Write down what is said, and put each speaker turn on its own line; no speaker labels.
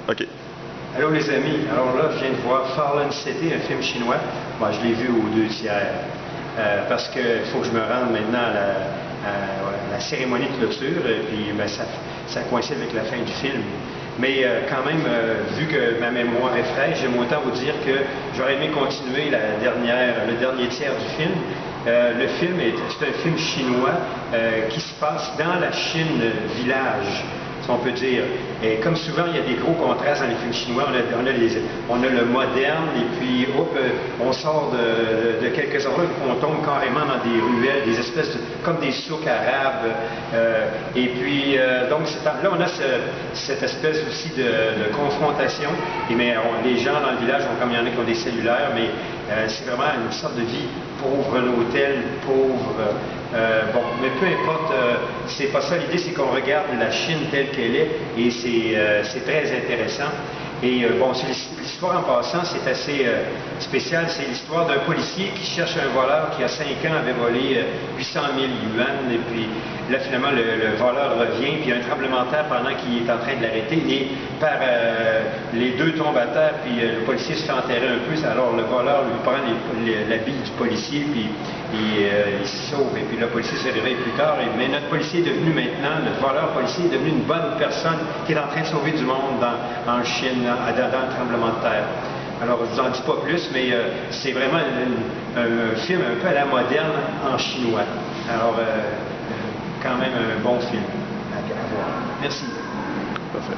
OK.
Allô les amis, alors là je viens de voir Fallen City, un film chinois. Bon, je l'ai vu aux 2/3 parce qu'il faut que je me rende maintenant à la cérémonie de clôture et puis ben, ça coïncide avec la fin du film. Mais quand même, vu que ma mémoire est fraîche, j'aime autant vous dire que j'aurais aimé continuer le dernier tiers du film. Le film c'est un film chinois qui se passe dans la Chine village, si on peut dire. Et comme souvent, il y a des gros contrastes dans les films chinois. On a le moderne et puis on sort de quelques endroits où on tombe carrément dans des ruelles, des espèces comme des souks arabes. Et puis, donc là, on a cette espèce aussi de confrontation. Mais les gens dans le village, comme il y en a qui ont des cellulaires, mais c'est vraiment une sorte de vie pauvre, un hôtel pauvre. Bon, mais peu importe, c'est pas ça. L'idée, c'est qu'on regarde la Chine telle qu'elle est et c'est très intéressant. Et bon, l'histoire en passant, c'est assez spécial. C'est l'histoire d'un policier qui cherche un voleur qui, à 5 ans, avait volé 800 000 yuan. Et puis là, finalement, le voleur revient, puis il y a un tremblement de terre pendant qu'il est en train de l'arrêter. Et les deux tombent à terre, puis le policier se fait enterrer un peu. Alors le voleur lui prend l'habit du policier, puis il se sauve. Et puis le policier se réveille plus tard. Mais notre policier est devenu maintenant, notre voleur policier est devenu une bonne personne qui est en train de sauver du monde en Chine, dans le tremblement de terre. Alors, je vous en dis pas plus, mais c'est vraiment un film un peu à la moderne en chinois. Alors, quand même un bon film à voir. Merci.
Parfait.